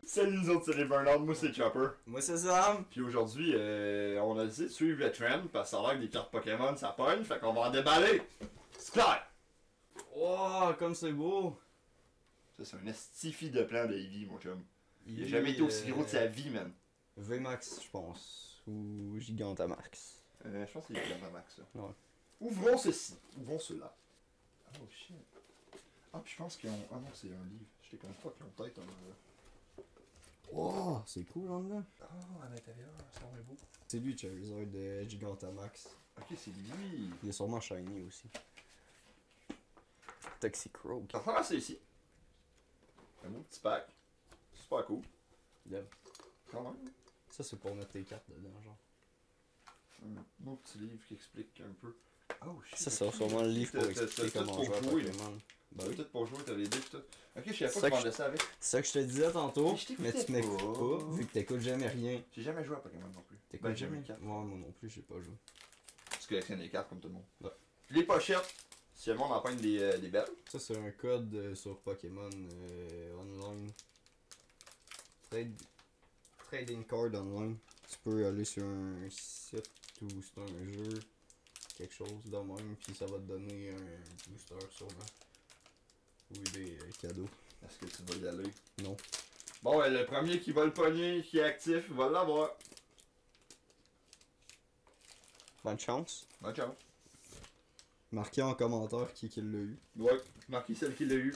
Salut nous autres, c'est les Burnout, moi c'est Chopper. Moi c'est Sam. Puis aujourd'hui, on a décidé de suivre le trend parce que ça a l'air que des cartes Pokémon ça pogne, fait qu'on va en déballer. C'est clair! Oh, comme c'est beau. Ça c'est un estifi de plan de Eevee, mon chum. Il a jamais été aussi gros de sa vie, man. VMAX, je pense. Ou Gigantamax. Je pense que c'est Gigantamax, ça. Ouais. Ouvrons ceci. Ouvrons cela. Oh shit. Ah, puis je pense qu'ils ont. Ah non, c'est un livre. Je les connais pas qu'ils ont peut-être un. Oh, c'est cool en dedans. Oh, à l'intérieur, ça va beau. C'est lui, Charizard de Gigantamax. Ok, c'est lui. Il est sûrement shiny aussi. Toxicroak. Ça ressemble à ça ici. Un beau petit pack. Super cool. Yeah. Quand même. Ça, c'est pour mettre tes cartes dedans, genre. Un autre petit livre qui explique un peu. Oh shit. Ça, c'est sûrement le livre pour expliquer comment jouer à Pokémon. Bah oui, peut-être pour jouer, t'as les dés pis tout. Ok, je savais pas que tu vendais ça avec. C'est ça que je te disais tantôt, Mais mais tu m'écoutes pas, vu que t'écoutes jamais rien. J'ai jamais joué à Pokémon non plus. T'écoutes jamais jamais? Ouais, moi non plus, j'ai pas joué. Tu collectionnes les cartes comme tout le monde. Ouais. Les pochettes, si le monde emprunte des belles. Ça, c'est un code sur Pokémon online. Trading card online. Tu peux aller sur un site ou c'est un jeu, quelque chose de même, puis ça va te donner un booster sûrement. Ou des cadeaux. Est-ce que tu vas y aller? Non. Bon, ouais, le premier qui va le pogner, qui est actif, il va l'avoir. Bonne chance. Bonne chance. Marquez en commentaire qui l'a eu. Ouais, marquez celle qui l'a eu.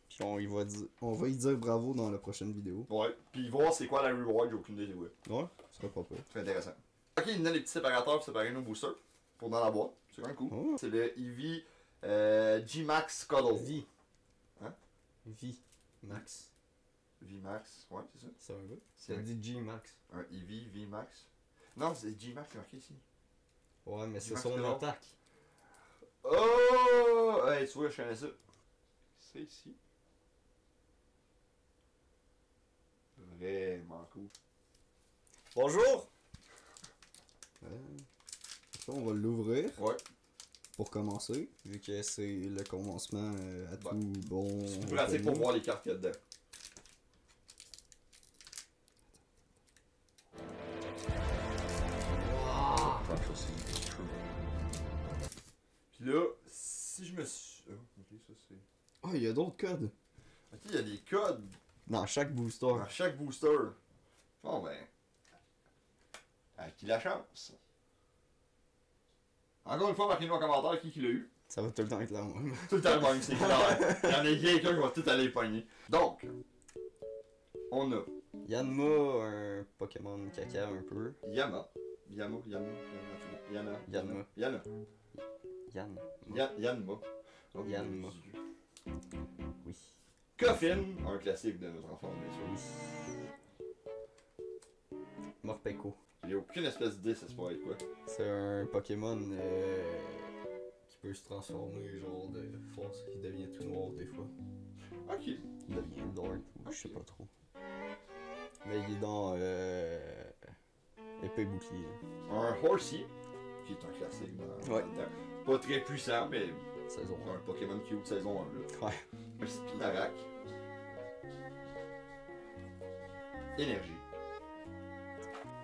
Puis on va y dire bravo dans la prochaine vidéo. Ouais, puis voir c'est quoi la reward, j'ai aucune idée. Ouais. Ouais, ce serait pas pire. C'est intéressant. Ok, il nous donne les petits séparateurs pour séparer nos boosters. Pour dans la boîte. C'est quand même cool. Oh. C'est le Eevee G-Max Cuddle. V. Hein? V. Max. V-Max, ouais, c'est ça. C'est un gars. C'est T'as dit G-Max. un Eevee V-Max. Non, c'est G-Max, c'est marqué ici. Ouais, mais c'est G-Max son Cuddle. attaque. Oh! Hey, tu vois, je connais ça. C'est ici. Vraiment cool. Bonjour! Ça, on va l'ouvrir Ouais. pour commencer, vu que c'est le commencement à tout bon. C'est plus pratique pour voir les cartes qu'il y a dedans. Puis là, si je me suis. Oh, ok, ça c'est. Ah, il y a d'autres codes Ok, il y a des codes dans chaque booster. dans chaque booster. Bon ben. À qui la chance? Encore une fois, marquez-nous en commentaire qui l'a eu. Ça va tout le temps être là, même. Tout le temps le même, c'est clair. Il y en a quelqu'un qui va tout aller pogner. Donc, on a Yanma, un Pokémon caca un peu. Yanma. Yanma. Yanma. Yanma. Oh, Yanma. mon Dieu. Oui. Coffin, un classique de notre enfance, bien sûr. Oui. Morpeko. J'ai aucune espèce d'idée, ça se pourrait être quoi. C'est un Pokémon qui peut se transformer, genre de force. Il devient tout noir des fois. Ok. Il devient dark ou je sais pas trop. Mais il est dans épée bouclier. Un Horsey, qui est un classique dans Ouais. le temps. Pas très puissant, mais Saison un Pokémon cute saison 1 là. 1. Ouais. Un Spinarak. Énergie.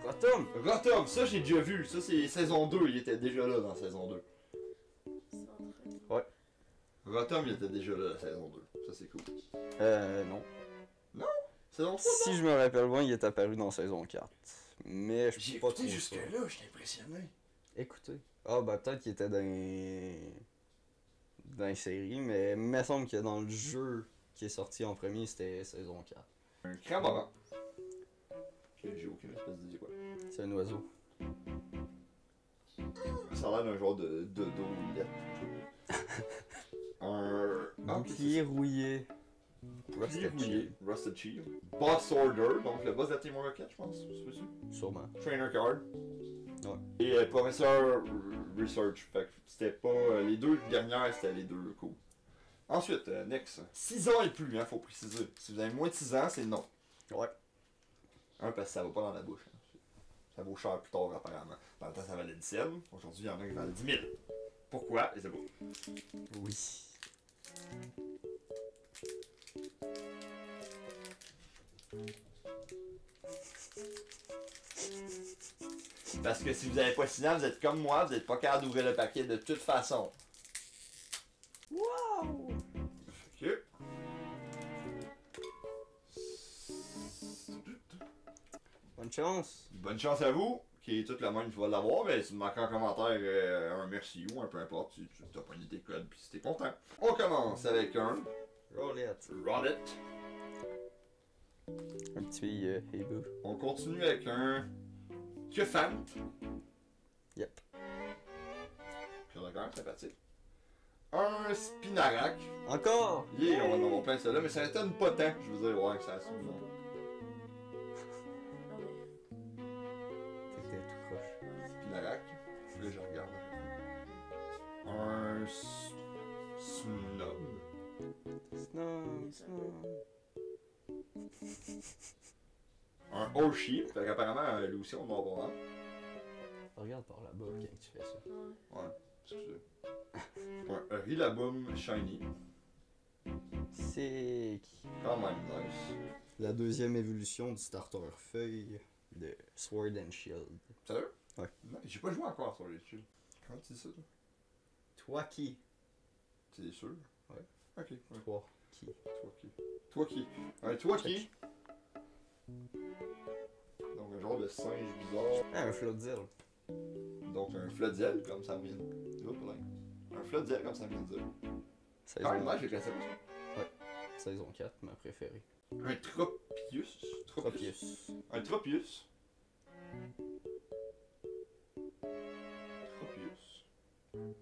Rotom! Rotom, ça j'ai déjà vu. Ça c'est saison 2, il était déjà là dans saison 2. Ouais. Rotom, il était déjà là dans saison 2. Ça c'est cool. Non. Saison 3, Si je me rappelle bien, il est apparu dans saison 4. Mais je j'ai suis pas trop écouté sûr. jusque-là, je suis impressionné. Écoutez. Ah, bah peut-être qu'il était dans les séries, mais il me semble que dans le jeu qui est sorti en premier, c'était saison 4. Un Cramoran. J'ai aucune espèce d'idée quoi. C'est un oiseau. Ça a l'air d'un genre de dodo un. Bouclier rouillé. Rusted Shield. Rusted Shield. Boss Order, donc le boss de la Team Rocket, je pense. C'est possible. Sûrement. Trainer Card. Ouais. Et Professeur Research. Fait que c'était pas. Les deux dernières, c'était les deux cool. Ensuite, next. 6 ans et plus, hein, faut préciser. Si vous avez moins de 6 ans, c'est non. Ouais. Un, parce que ça va pas dans la bouche. Hein. Ça vaut cher plus tard, apparemment. Dans le temps, ça valait 17. Aujourd'hui, il y en a qui valent 10 000. Pourquoi, les abos? Oui. Parce que si vous n'avez pas signé, vous êtes comme moi, vous n'êtes pas capable d'ouvrir le paquet de toute façon. Wow! Ok. Bonne chance! Bonne chance à vous, qui est toute la même, tu vas l'avoir, mais si tu me marques en commentaire un merci ou un peu importe, tu as pogné tes codes puis si t'es content. On commence avec un Roulette. Rollette. Un petit Hey Boo. On continue avec un Kefant. Yep. Puis d'accord, sympathique. Un Spinarak. Encore! Yeah, on va en avoir plein ceux-là, mais ça étonne pas tant. Je veux dire, ouais, que ça a souvent. T'étais tout croche. Spinarak. Là, je regarde. Un Snob. Snob. Un Oshi. Fait qu'apparemment, lui aussi, on en va voir. Regarde par là-bas quand tu fais ça. Ouais, excusez. Un Rillaboom Shiny. C'est Quand même nice. la deuxième évolution du starter feuille de Sword and Shield. Sérieux? Ouais. Non, j'ai pas joué encore sur les chill. Comment tu dis ça, toi? Toi qui? T'es sûr? Ouais. Ok. Ouais. Toi qui? Toi qui? Toi qui? Un toi qui? Donc un genre de singe bizarre. Ah, un Floodzel. Donc un Floodzel, comme ça vient. Oups, là. Un Floodzel, comme ça vient de dire. Quand même, Saison, moi, j'ai classé ça. saison 4, ma préférée. Un Tropius. Tropius. Un Tropius. Tropius.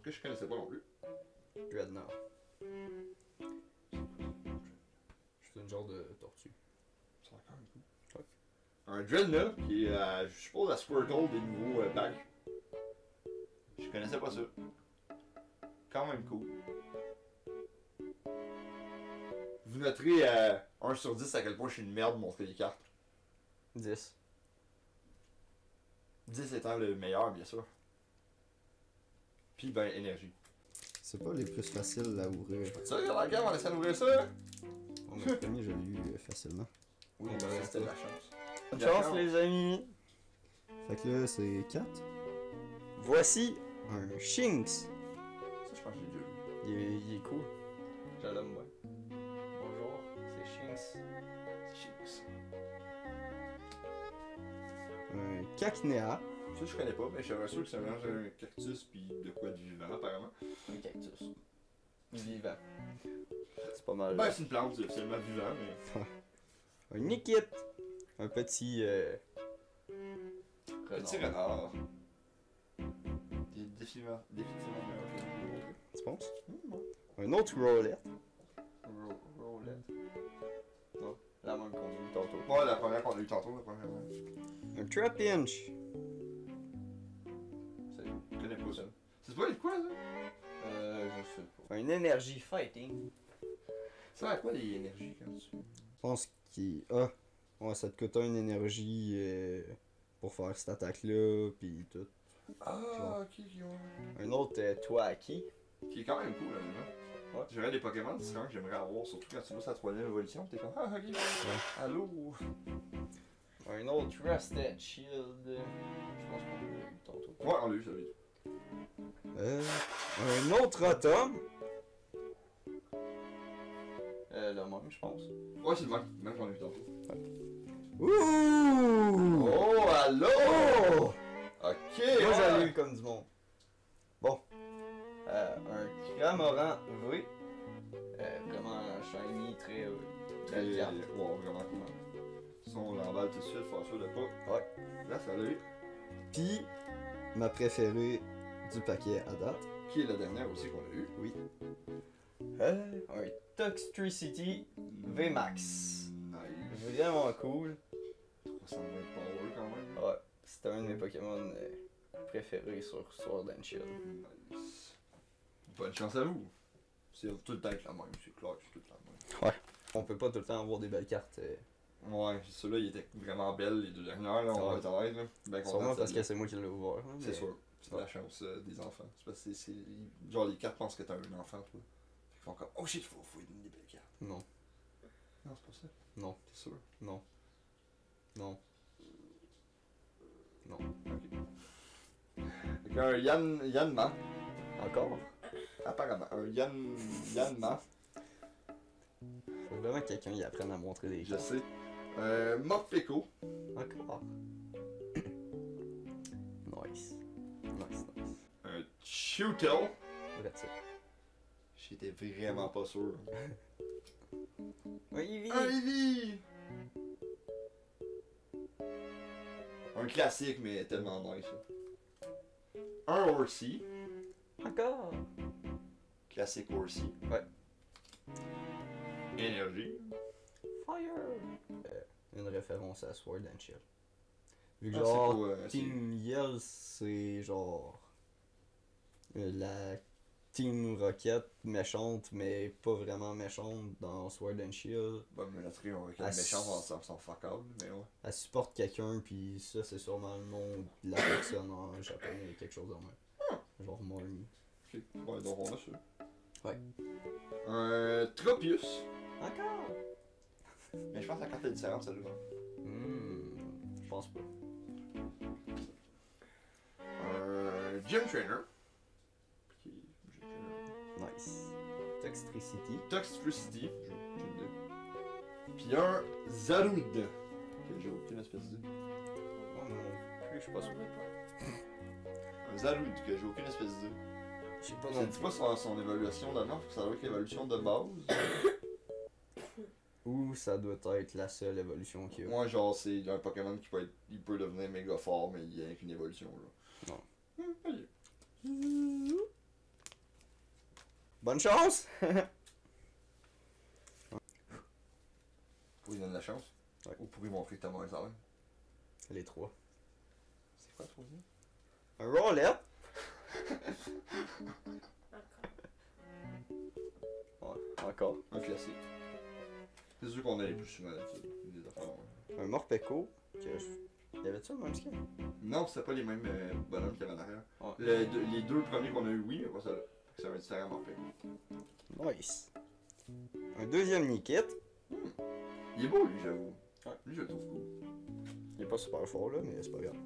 Que je connaissais pas non plus. Dreadnought. C'est une genre de tortue. Ça va quand même cool. Ouais. Un Dreadnought qui est, je suppose, la Squirtle des nouveaux packs. Je connaissais pas ça. Quand même cool. Vous noterez 1 sur 10 à quel point je suis une merde de montrer les cartes. 10. 10 étant le meilleur, bien sûr. Puis, ben, énergie. C'est pas les plus faciles à ouvrir. Ça, la gamme, on essaie d'ouvrir ça. Oh, mais le premier, je l'ai eu facilement. Oui, ben, c'était de la chance. Bonne chance, les amis! Fait que là, c'est 4. Voici un Shinx. Ça, je pense que j'ai déjà vu. Il est cool. Je l'aime bien. Bonjour, c'est Shinx. Chips. Un Cacnea. Ça, je connais pas, mais je suis sûr que c'est un mélange d'un cactus puis de quoi de vivant, apparemment. Un cactus. Vivant. C'est pas mal. Ben, c'est une plante, c'est officiellement vivant, mais. Un Nikit. Un petit. Petit renard. Définitivement meilleur que l'autre. Tu penses? Un autre Rowlet. Roulette. Non, la même qu'on a eu tantôt. Ouais, la première qu'on a eu tantôt, la première. Un Trapinch. Je connais pas ça. C'est pas quoi, ça? Je sais pas. Un Energy Fighting. Ça sert à quoi les énergies quand tu. Je pense qu'il. Ah! Ouais, ça te coûte une énergie pour faire cette attaque-là, pis tout. Ah, ok, ouais. Un autre Toaki. Qui est quand même cool, là. Ouais. J'aurais des Pokémon différents que j'aimerais avoir, surtout quand tu vois sa troisième évolution, t'es comme ah ok. Allô? Un autre Rusted Shield. Je pense qu'on l'a eu tantôt. Ouais, on l'a eu, ça vite. Un autre Rotom. Le même, je pense. Ouais, c'est le même qu'on a eu tantôt. Ouh! Oh, allô? Oh! Ok, Moi, ouais. j'allais eu comme du monde. Bon. Un Cramoran V. Vraiment shiny, très belle carte. Ouais, vraiment cool. Si on l'emballe tout de suite, faut sûr de pas. Ouais. Là, ça l'a eu. Pis, ma préférée du paquet à date. Qui est la dernière aussi qu'on a eu. Oui. Un Toxtricity VMAX. Nice. Vraiment cool. 320 power quand même. Ouais, c'était un de mes Pokémon préférés sur Sword and Shield. Nice. Bonne chance à vous. C'est tout le temps avec la même, c'est clair que c'est tout le temps la même. On peut pas tout le temps avoir des belles cartes. Ouais, ceux-là, ils étaient vraiment belles, les deux dernières, là, on Ouais. va être honnête, là. Ben content Sûrement de parce que celle-là. c'est moi qui l'ai ouvert. hein, C'est mais sûr. C'est la chance des enfants. C'est parce que genre les cartes pensent que t'as un enfant, toi. Fait qu'ils font comme, oh shit, faut lui donner des belles cartes. Non. Non, c'est pas ça. Non. T'es sûr? Non. Non. Non. Ok. Fait qu'un Yanma, Encore? apparemment, un Yanma, Faut vraiment que quelqu'un y apprenne à montrer des je cartes. sais. Morpeko, Encore. Nice. Nice, nice. un Chutel. That's it. J'étais vraiment pas sûr. Un Eevee! Un Eevee! Un classique, mais tellement nice. Un Horsey. Encore! Classique Horsey. Ouais. Énergie. Fire! Une référence à Sword and Shield. Vu que Ah, genre, c'est quoi, Team Yell, c'est genre la Team Rocket méchante, mais pas vraiment méchante dans Sword and Shield. Bon, mais la tri, on va Ah, méchant en s'en fuck out, mais ouais. Elle supporte quelqu'un, puis ça, c'est sûrement le nom de la personne en japonais, quelque chose en même. Genre Morny. Ok, ouais, donc on a ça. Ouais. Un Tropius. Encore! Mais je pense que la carte est différente, celle-là. Je pense pas. Un Gym Trainer. Qui est Gym Trainer. Nice. Toxtricity. Toxtricity. J'ai une idée. Puis un Zarude. Que j'ai aucune espèce d'idée. Oh non, plus je suis pas sûr. Un Zarude que j'ai aucune espèce d'idée. Je sais pas Ça ne dit pas son évaluation de nom, faut que ça doit être l'évaluation de base. Ou ça doit être la seule évolution qu'il y a. Moi, genre, c'est un Pokémon qui peut être. Il peut devenir méga fort, mais il n'y a qu'une évolution, là. Non. Allez. Bonne chance! Faut lui donner la chance. Ouais. Ou pour lui montrer que t'as moins arme. Les trois. C'est quoi, toi? Un Rowlet! Ouais, encore. Un classique. C'est sûr qu'on allait plus souvent là-dessus. Des affaires, ouais. Un Morpeko. Y avait-tu le même skin? Non, c'était pas les mêmes bonhommes qu'il y avait en arrière. Ouais. Les deux premiers qu'on a eu, oui, mais pas ça. C'est un différent Morpeko. Nice. Un deuxième Nickit. Il est beau, lui, j'avoue. Ouais. Lui, je le trouve cool. Il est pas super fort là, mais c'est pas grave.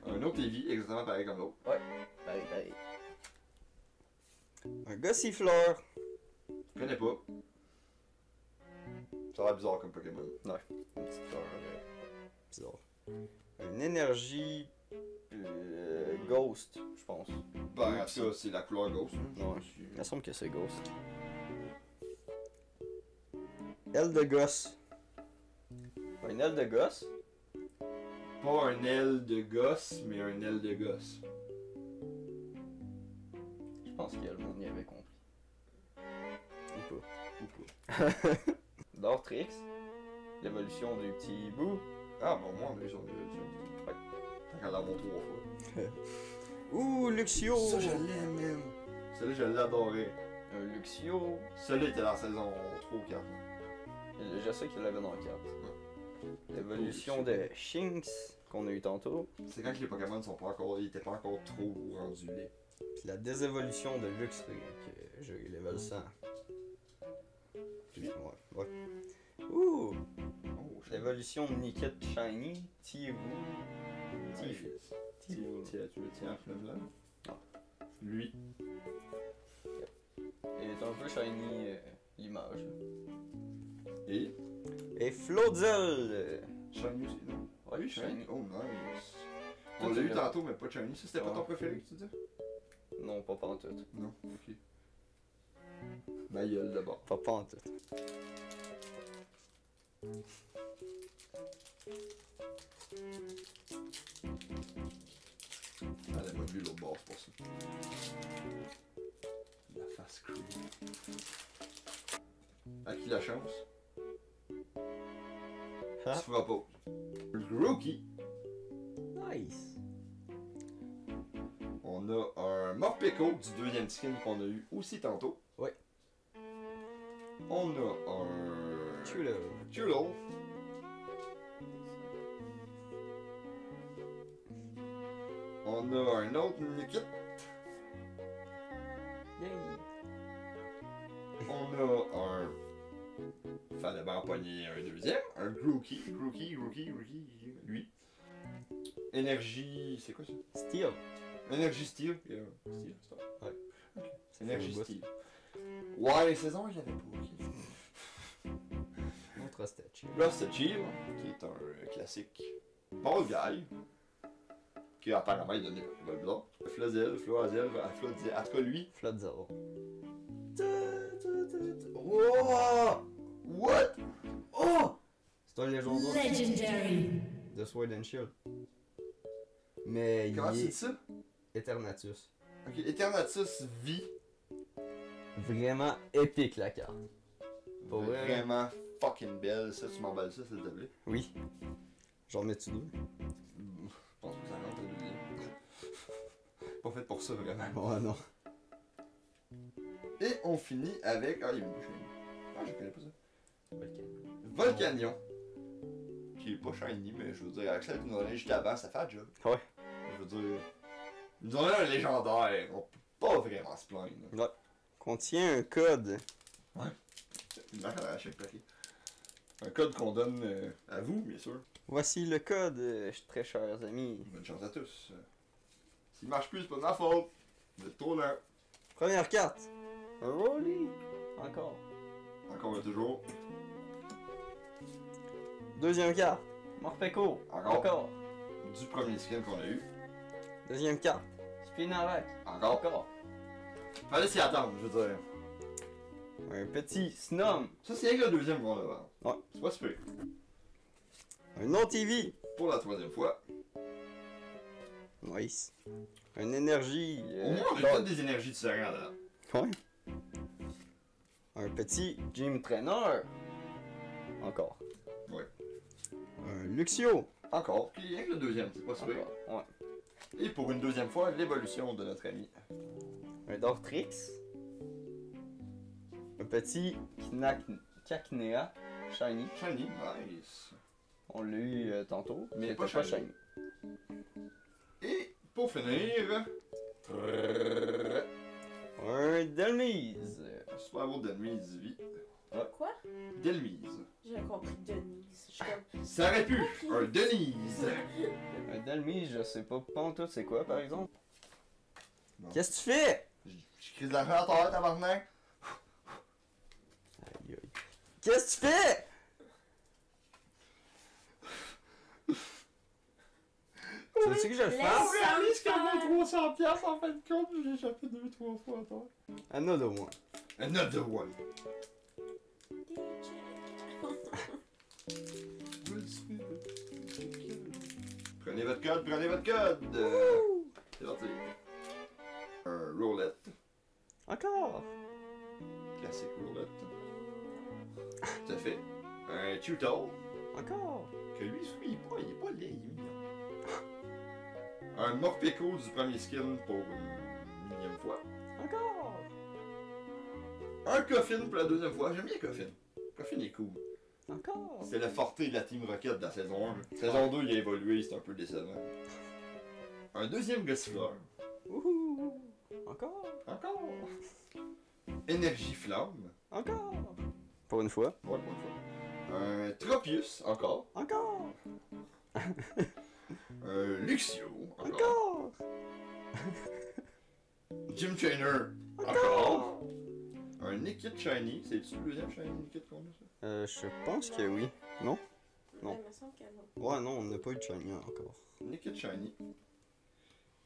Un autre Eevee, exactement pareil comme l'autre. Pareil, pareil. Un Gossifleur. Je connais pas. Ça a l'air bizarre comme Pokémon. Une petite fleur bizarre. Une énergie Ghost, je pense. Ben, ça, c'est la couleur Ghost. Ouais. Il me semble que c'est Ghost. Aile de gosse. Une aile de gosse? Pas un aile de gosse, mais un aile de gosse. Je pense que le monde y avait compris. Ou pas. Dortrix. L'évolution du petit bout. Ah, bon, moi, on a eu son évolution. Ouais. Tant qu'elle l'a montré 3 fois. Ouh, Luxio! Ça, je l'aime, man. Celui-là, je l'adorais. Un Luxio. Celui-là était dans la saison 3 ou 4. Je sais qu'il l'avait dans le 4. L'évolution de Shinx qu'on a eu tantôt. C'est quand que les Pokémon sont pas encore. Ils étaient pas encore trop rendus laids. Puis la désévolution de Luxray que j'ai eu level 100. Puis, ouais. Ouh! Oh, L'évolution de Nickit Shiny. Tivu. Tifu. Tifu. Tu le tiens en fleuve là? Non. Lui. Il est un peu shiny l'image. Et. Et Flozel! Shiny aussi, non? Ouais, Lui, shiny. Oh, nice. Toi, On l'a tu eu l'as- tantôt, mais pas Shiny. Ça, c'était pas Ouais. ton préféré que tu dis? Non, pas pantoute. Non, ok. Ma gueule d'abord. Pas pantoute. Elle a pas vu l'autre bord, c'est pour ça. La face crew. À qui la chance? Ah. Tu feras pas. Rookie. Nice! On a un Morpeko du deuxième skin qu'on a eu aussi tantôt. Ouais. On a un. Chulo. On a un autre Nikit. Yay! On a un. Fallait bien empoigner un deuxième. Un Grookey. Lui. Énergie. C'est quoi ça? Steel. Énergie Steel. Steel, c'est ça? Ouais. Ok. C'est Énergie le bout. Steel. Ouais, les saisons, il y avait pas. Ok. Autre statue. Rusted Shield, qui est un classique ball guy. Qui apparemment il donne le blanc. Flozel, Floazel, Floazel. En tout cas, lui. Flood Zero. Oh! What? Oh! C'est un légendaire Legendary. de Sword and Shield. Mais Comment il tu est dis ça? Eternatus. Ok, Eternatus vit Vraiment épique la carte. Pour vrai. vraiment fucking belle. Ça, tu m'emballes ça, s'il te plaît. Oui. J'en mets-tu deux? Je pense que ça rentre le deuxième. Pas fait pour ça, vraiment. Oh non. Et on finit avec. Ah, il y a une bouche. Ah, je connais pas ça. Volcan. Volcanion. Qui est pas shiny, mais je veux dire, avec ça, nous en a juste avant, ça fait un job. Ouais. Je veux dire. Nous en a un légendaire. On peut pas vraiment se plaindre. Ouais. Contient un code. Une marque à chaque paquet. Un code qu'on donne à vous, bien sûr. Voici le code, très chers amis. Bonne chance à tous. S'il marche plus, c'est pas de ma faute. Vous êtes trop lent. Première carte. Un Rolly. Encore. Encore et toujours. Deuxième carte. Morpeko. Encore. Du premier skin qu'on a eu. Deuxième carte. Spinarak. Encore. Encore. Fallait s'y attendre, je veux dire. Un petit Snom. Ça, c'est rien que le deuxième qu'on a avant. Ouais. C'est pas super. Un OTV. Pour la troisième fois. Nice. Un énergie. Au moins, on a toutes des énergies différentes là. Ouais. Un petit Gym Trainer. Encore. Ouais. Un Luxio. Encore. Puis rien que le deuxième, c'est pas super. Encore. Ouais. Et pour une deuxième fois, l'évolution de notre ami. Un Dortrix. Un petit Cacnea. Shiny. Shiny, nice. On l'a eu tantôt, mais C'est pas pas shiny. Et pour finir. Un Delmise. Super beau Delmise vie. Quoi? Delmise. J'ai compris Denise. Je suis comme. Ça aurait pu. Un Denise. Un Delmise, je sais pas tout c'est quoi par exemple. Bon. Qu'est-ce que tu fais? Je crise de l'argent à terre, tabarnak. Aïe aïe. Qu'est-ce que tu fais? Tu veux que je le fasse? Réalise qu'elle vaut 300$ en fin de compte, j'ai échappé 2-3 fois à terre. Another one. Another one. Prenez votre code, prenez votre code. C'est parti. Un roulette. Encore. Classique roulette. Tout à fait. Un tuto. Encore. Que lui, il est pas laid, il est mignon. Un Morpeko du premier skin pour une millième fois. Encore. Un Coffin pour la deuxième fois. J'aime bien Coffin. Coffin est cool. Encore. C'est le forté de la Team Rocket de la saison 1. Saison 2, il a évolué, c'est un peu décevant. Un deuxième Gossifleur. Ouhou. Encore. Encore. Énergie Flamme. Encore. Pour une fois. Ouais, pour une fois. Un Tropius. Encore. Encore. Un Luxio. Encore. Encore. Gym Trainer. Encore. Un Nikit Shiny. C'est-tu le deuxième Shiny Nikit qu'on a, ça? Je pense que oui. Non? Non. Il me semble que non. Ouais, non, on n'a pas eu de shiny encore. Nikit Shiny.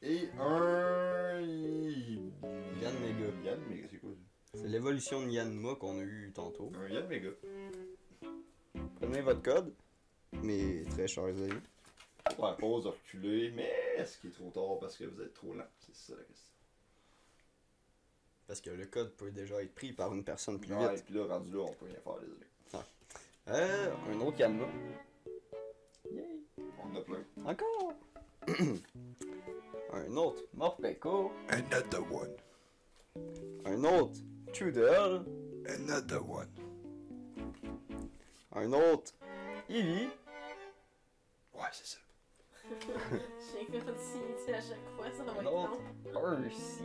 Et un. Yann Mega. Yann Mega, c'est quoi ça? C'est l'évolution de Yanma qu'on a eu tantôt. Un Yann Mega. Prenez votre code. Mais très chers amis. Pour la pause, reculer, mais est-ce qu'il est trop tard parce que vous êtes trop lent? C'est ça la question. Parce que le code peut déjà être pris par une personne plus Ouais, et vite. puis là, rendu là, on peut rien faire, désolé. Un autre Canva. Yay. On en a plein. Encore. Un autre Morpeko. Another one. Un autre Trudel. Another one. Un autre Eevee. Ouais, c'est ça. J'ai comme si, tu sais, à chaque fois, ça va être Non. long. Percy.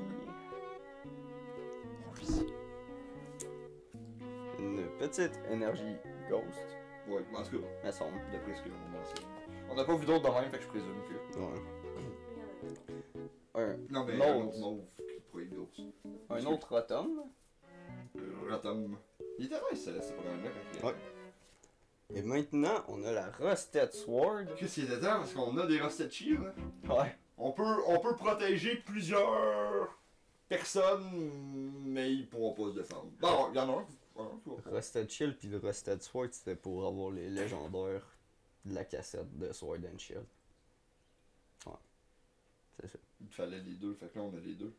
Une petite énergie ghost, Ouais, en tout cas, me semble. d'après ce que l'on a c'est- On n'a pas vu d'autres de même, fait que je présume que. Ouais. Un, Non, mais Mauve. un autre mauve qui pourrait être ghost. un autre automne. Ratom. Il était nice, c'est pas même là quand il Ouais. Et maintenant, on a la Rusted Sword. Qu'est-ce qu'il était temps? Parce qu'on a des Rusted Shield, hein? Ouais. On peut protéger plusieurs personnes, mais ils pourront pas se défendre. Bon, il y en a un. Rusted Shield puis le Rusted Sword, c'était pour avoir les légendaires de la cassette de Sword and Shield. Ouais. C'est ça. Il fallait les deux, fait que là on a les deux.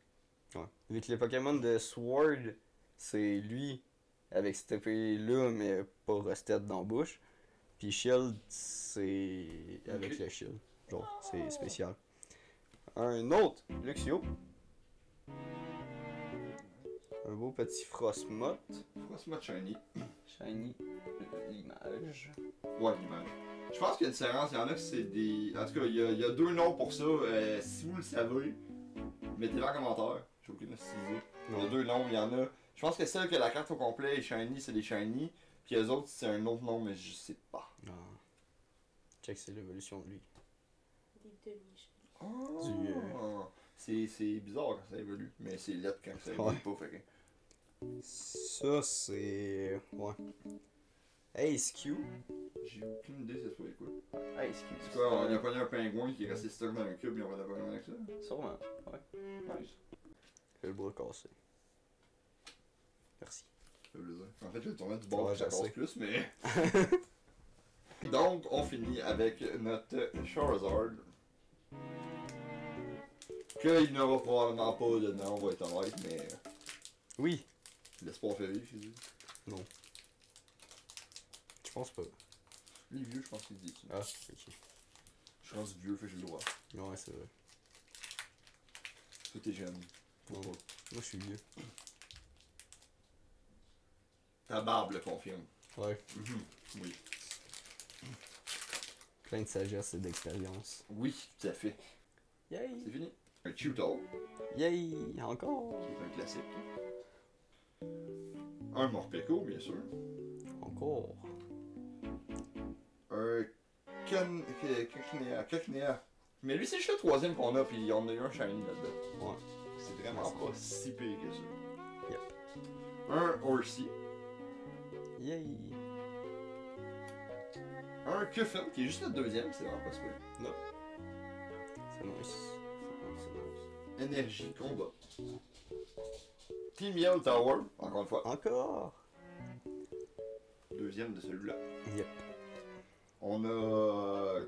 Ouais. Vu que les Pokémon de Sword, c'est lui avec cette épée-là, mais pas Rusted dans la bouche. Puis Shield, c'est avec Ok. le Shield. Genre, c'est spécial. Un autre, Luxio. Un beau petit Frostmoth. Frostmoth Shiny. Shiny. L'image. Ouais, l'image. Je pense qu'il y a une différence, il y en a que c'est des. En tout cas, il y a deux noms pour ça. Si vous le savez, mettez-le en commentaire. J'ai aucune idée. Il y a Non. deux noms, il y en a. Je pense que celle que la carte au complet est Shiny, c'est des Shiny. Puis les autres, c'est un autre nom, mais je sais pas. Ah. Check, c'est l'évolution de lui. Des demi. Ah, c'est bizarre quand ça évolue, mais c'est lettre quand ça évolue Ouais. pas. Fait que... Ça, c'est. Ouais. Ace Q. J'ai aucune idée c'est quoi. Ah, excuse. C'est quoi, on a pogné un pingouin qui est resté stock dans un cube et on va la pogner avec ça? Sûrement. Ouais. Nice. J'ai le bras cassé. Merci. Ça fait plaisir. En fait, je vais le tourner du bord Ouais, pour que ça je sais. casse plus, mais. Donc, on finit avec notre Charizard. Qu'il n'aura probablement pas dedans, on va être honnête, mais Oui. l'espoir fait vivre, je dis. Non. Je pense pas. Les vieux, je pense qu'ils disent ça. Ah, ok. Je suis rendu vieux, fait que j'ai le droit. Ouais, c'est vrai. Toi, t'es jeune. Faut Non. pas. Moi, je suis vieux. Ta barbe le confirme. Ouais. Oui. Plein de sagesse et d'expérience. Oui, tout à fait. Yay! C'est fini. Un Chewtle, Yay! Encore! qui est un classique. Un Morpeko, bien sûr. Encore! Un Cacnea. Mais lui, c'est juste le troisième qu'on a, puis on a eu un Shiny là-dedans. Ouais. C'est vraiment pas si pire que ça. Yep. Un Horsey. Yay! Un Cuffin, qui est juste le deuxième, c'est vraiment pas super. C'est nice. C'est nice. Énergie, combat. Team Yell Tower, encore une fois. Encore! Deuxième de celui-là. Yep. On a.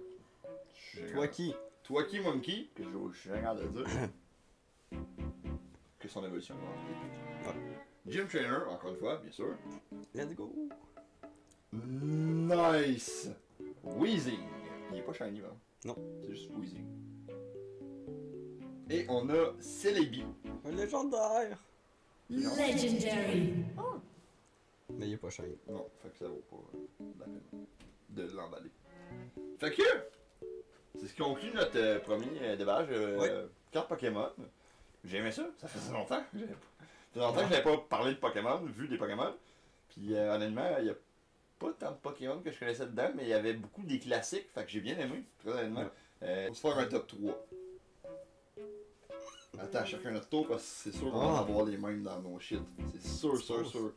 Toi qui? Twaki Monkey, que je suis gênant de le dire. Que son évolution est Gym Trainer, encore une fois, bien sûr. Let's go! Nice! Weezing. Il est pas shiny, hein? Non. C'est juste Weezing. Et on a Celebi. Un légendaire! Legendary. Mais il est pas shiny. Non, fait que ça vaut pas la peine de l'emballer. Fait que, c'est ce qui conclut notre premier débage. Carte Pokémon. J'ai aimé ça, ça faisait longtemps. Ça faisait longtemps que j'avais pas parlé de Pokémon, vu des Pokémon. Puis honnêtement, il y a pas tant de Pokémon que je connaissais dedans, mais il y avait beaucoup des classiques, fait que j'ai bien aimé, très honnêtement. Faut se faire un top 3. Attends, chacun notre tour, parce que c'est sûr qu'on va avoir les mêmes dans nos shit. C'est sûr, sûr, sûr.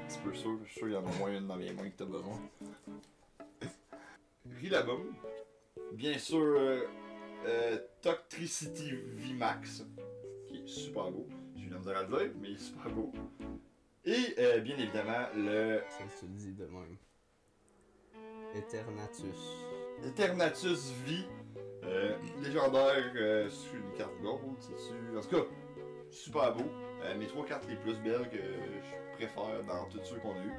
Un petit peu sûr, je suis sûr qu'il y en a moins une dans mes mains que t'as besoin. Rillaboom. Bien sûr, Toxtricity VMAX, qui est super beau. J'ai eu de la misère à le dire, mais il est super beau. Et bien évidemment, le Ça se dit de même. Eternatus. Eternatus V, légendaire sur une carte gold, c'est-tu? En tout cas, super beau. Mes 3 cartes les plus belles que je préfère dans tous ceux qu'on a eu.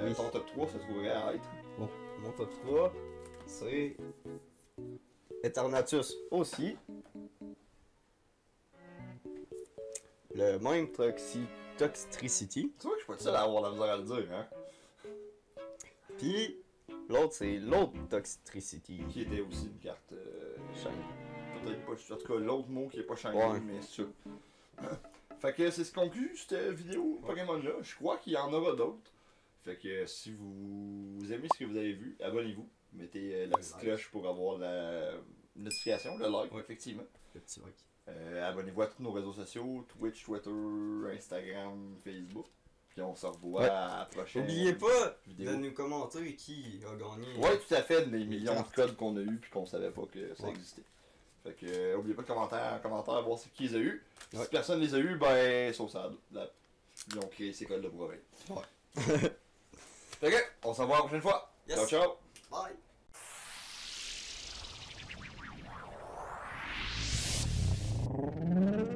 Oui. Ton top 3, ça trouverait à être. Bon, mon top 3, c'est Eternatus aussi. Le même Toxtricity. Tu vois que je suis pas le seul à avoir la misère à le dire, hein? Puis L'autre, c'est l'autre Toxtricity. Qui était aussi une carte. Shiny. Peut-être pas. En tout cas, l'autre mot qui est pas shiny, Ouais. mais c'est ça. Fait que c'est ce qu'on conclut cette vidéo Pokémon-là. Je crois qu'il y en aura d'autres. Fait que si vous aimez ce que vous avez vu, abonnez-vous. Mettez la petite cloche pour avoir la notification, le like, effectivement. Le petit like. Abonnez-vous à tous nos réseaux sociaux, Twitch, Twitter, Instagram, Facebook. Puis on se revoit à la prochaine N'oubliez pas vidéo. de nous commenter qui a gagné. Ouais, tout à fait, des millions de codes qu'on a eu puis qu'on savait pas que ça existait. Fait que, oubliez pas de commentaire, voir c'est qui les a eu. Si personne les a eu, ben, sauf ça. Ils ont créé ces codes de brevet. Ouais. Fait que, on se revoit la prochaine fois. Yes. Ciao, ciao. Bye. Thank you.